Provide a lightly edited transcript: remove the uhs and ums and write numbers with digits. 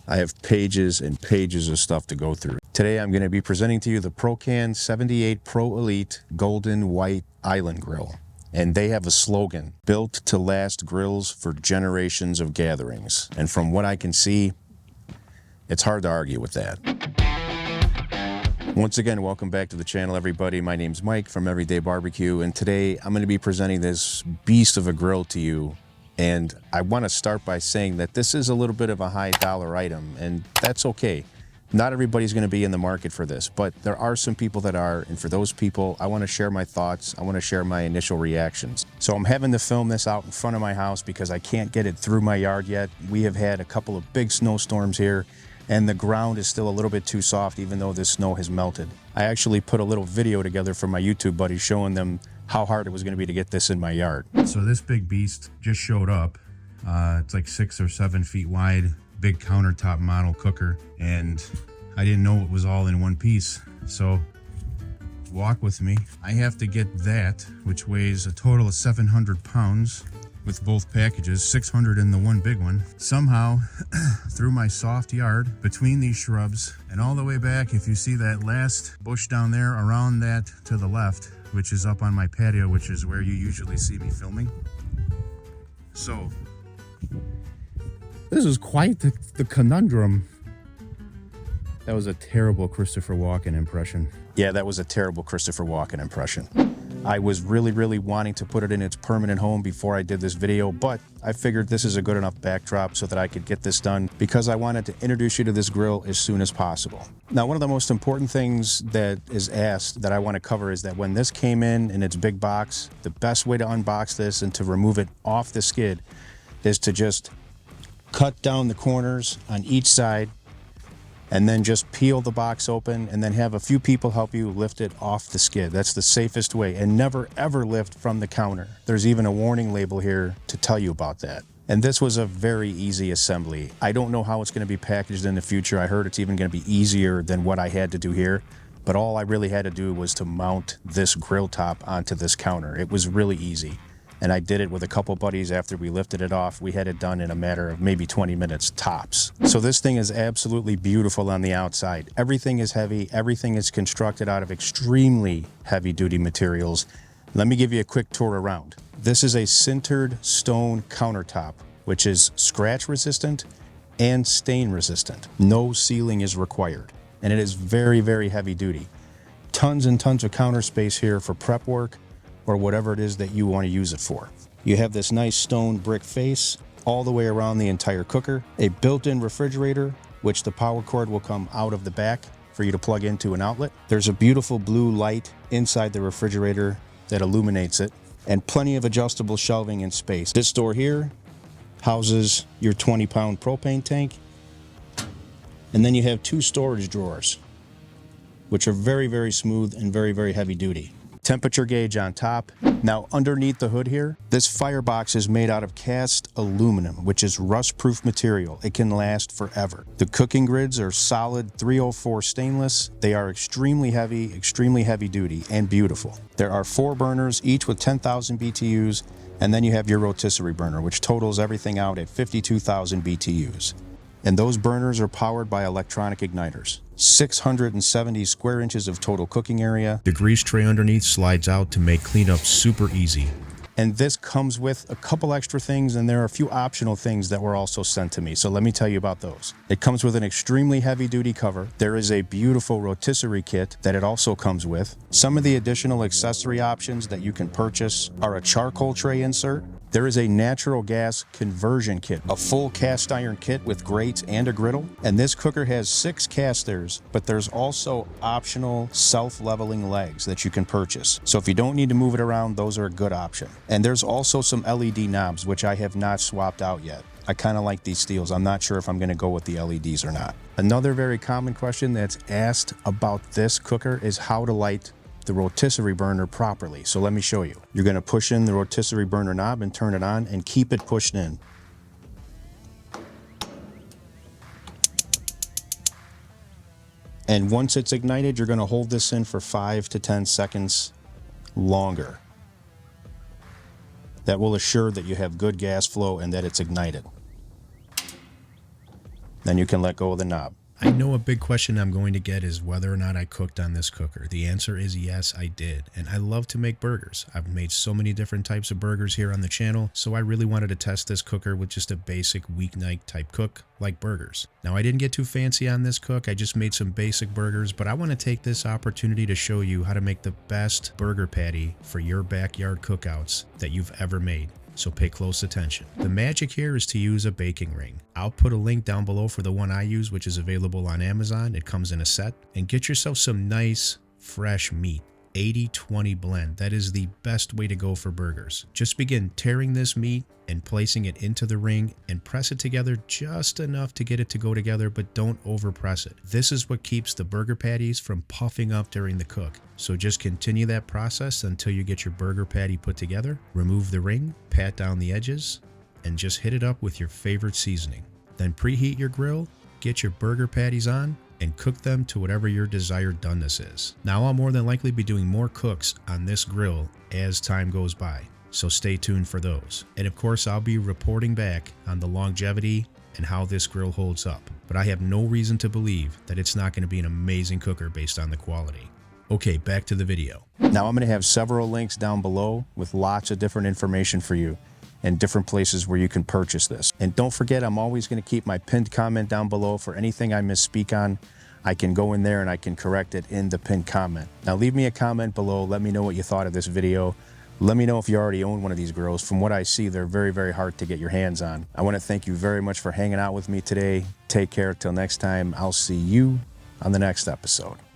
I have pages and pages of stuff to go through. Today I'm going to be presenting to you the Prokan 78 Pro Elite Golden White Island Grill. And they have a slogan, built to last grills for generations of gatherings. And from what I can see, it's hard to argue with that. Once again, welcome back to the channel, everybody. My name's Mike from Everyday Barbecue, and today I'm going to be presenting this beast of a grill to you. And I want to start by saying that this is a little bit of a high dollar item, and that's okay. Not everybody's going to be in the market for this, but there are some people that are, and for those people, I want to share my thoughts. I want to share my initial reactions. So I'm having to film this out in front of my house because I can't get it through my yard yet. We have had a couple of big snowstorms here, and the ground is still a little bit too soft even though this snow has melted. I actually put a little video together for my YouTube buddies showing them how hard it was going to be to get this in my yard. So this big beast just showed up. It's like 6 or 7 feet wide, big countertop model cooker, and I didn't know it was all in one piece. So walk with me. I have to get that, which weighs a total of 700 pounds with both packages, 600 in the one big one, somehow through my soft yard between these shrubs and all the way back. If you see that last bush down there, around that to the left, which is up on my patio, which is where you usually see me filming. So this is quite the conundrum. That was a terrible Christopher Walken impression. Yeah, that was a terrible Christopher Walken impression. I was really wanting to put it in its permanent home before I did this video, but I figured this is a good enough backdrop so that I could get this done because I wanted to introduce you to this grill as soon as possible. Now, one of the most important things that is asked that I want to cover is that when this came in its big box, the best way to unbox this and to remove it off the skid is to just cut down the corners on each side and then just peel the box open and then have a few people help you lift it off the skid. That's the safest way, and never ever lift from the counter. There's even a warning label here to tell you about that. And this was a very easy assembly. I don't know how it's going to be packaged in the future. I heard it's even going to be easier than what I had to do here, but all I really had to do was to mount this grill top onto this counter. It was really easy. And I did it with a couple buddies after we lifted it off. We had it done in a matter of maybe 20 minutes tops. So this thing is absolutely beautiful on the outside. Everything is heavy. Everything is constructed out of extremely heavy-duty materials. Let me give you a quick tour around. This is a sintered stone countertop, which is scratch resistant and stain resistant. No sealing is required. And it is very heavy duty. Tons and tons of counter space here for prep work, or whatever it is that you want to use it for. You have this nice stone brick face all the way around the entire cooker, a built-in refrigerator, which the power cord will come out of the back for you to plug into an outlet. There's a beautiful blue light inside the refrigerator that illuminates it, and plenty of adjustable shelving and space. This door here houses your 20-pound propane tank, and then you have 2 storage drawers, which are very smooth and very heavy duty. Temperature gauge on top. Now underneath the hood here, this firebox is made out of cast aluminum, which is rust-proof material. It can last forever. The cooking grids are solid 304 stainless. They are extremely heavy duty, and beautiful. There are 4 burners, each with 10,000 BTUs, and then you have your rotisserie burner, which totals everything out at 52,000 BTUs. And those burners are powered by electronic igniters. 670 square inches of total cooking area. The grease tray underneath slides out to make cleanup super easy. And this comes with a couple extra things, and there are a few optional things that were also sent to me. So let me tell you about those. It comes with an extremely heavy-duty cover. There is a beautiful rotisserie kit that it also comes with. Some of the additional accessory options that you can purchase are a charcoal tray insert. There is a natural gas conversion kit, a full cast iron kit with grates and a griddle. And this cooker has 6 casters, but there's also optional self-leveling legs that you can purchase. So if you don't need to move it around, those are a good option. And there's also some LED knobs, which I have not swapped out yet. I kind of like these steels. I'm not sure if I'm going to go with the LEDs or not. Another very common question that's asked about this cooker is how to light the rotisserie burner properly. So let me show you. You're going to push in the rotisserie burner knob and turn it on and keep it pushed in. And once it's ignited, you're going to hold this in for 5 to 10 seconds longer. That will assure that you have good gas flow and that it's ignited. Then you can let go of the knob. I know a big question I'm going to get is whether or not I cooked on this cooker. The answer is yes, I did. And I love to make burgers. I've made so many different types of burgers here on the channel, so I really wanted to test this cooker with just a basic weeknight type cook like burgers. Now, I didn't get too fancy on this cook. I just made some basic burgers, but I want to take this opportunity to show you how to make the best burger patty for your backyard cookouts that you've ever made. So pay close attention. The magic here is to use a baking ring. I'll put a link down below for the one I use, which is available on Amazon. It comes in a set. And get yourself some nice, fresh meat. 80-20 blend. That is the best way to go for burgers. Just begin tearing this meat and placing it into the ring and press it together just enough to get it to go together, but don't over press it. This is what keeps the burger patties from puffing up during the cook. So just continue that process until you get your burger patty put together. Remove the ring, pat down the edges, and just hit it up with your favorite seasoning. Then preheat your grill, get your burger patties on, and cook them to whatever your desired doneness is. Now I'll more than likely be doing more cooks on this grill as time goes by, so stay tuned for those. And of course, I'll be reporting back on the longevity and how this grill holds up, but I have no reason to believe that it's not going to be an amazing cooker based on the quality. Okay, back to the video. Now I'm going to have several links down below with lots of different information for you and different places where you can purchase this. And don't forget, I'm always going to keep my pinned comment down below for anything I misspeak on. I can go in there and I can correct it in the pinned comment. Now leave me a comment below. Let me know what you thought of this video. Let me know if you already own one of these grills. From what I see, they're very, very hard to get your hands on. I want to thank you very much for hanging out with me today. Take care. Till next time, I'll see you on the next episode.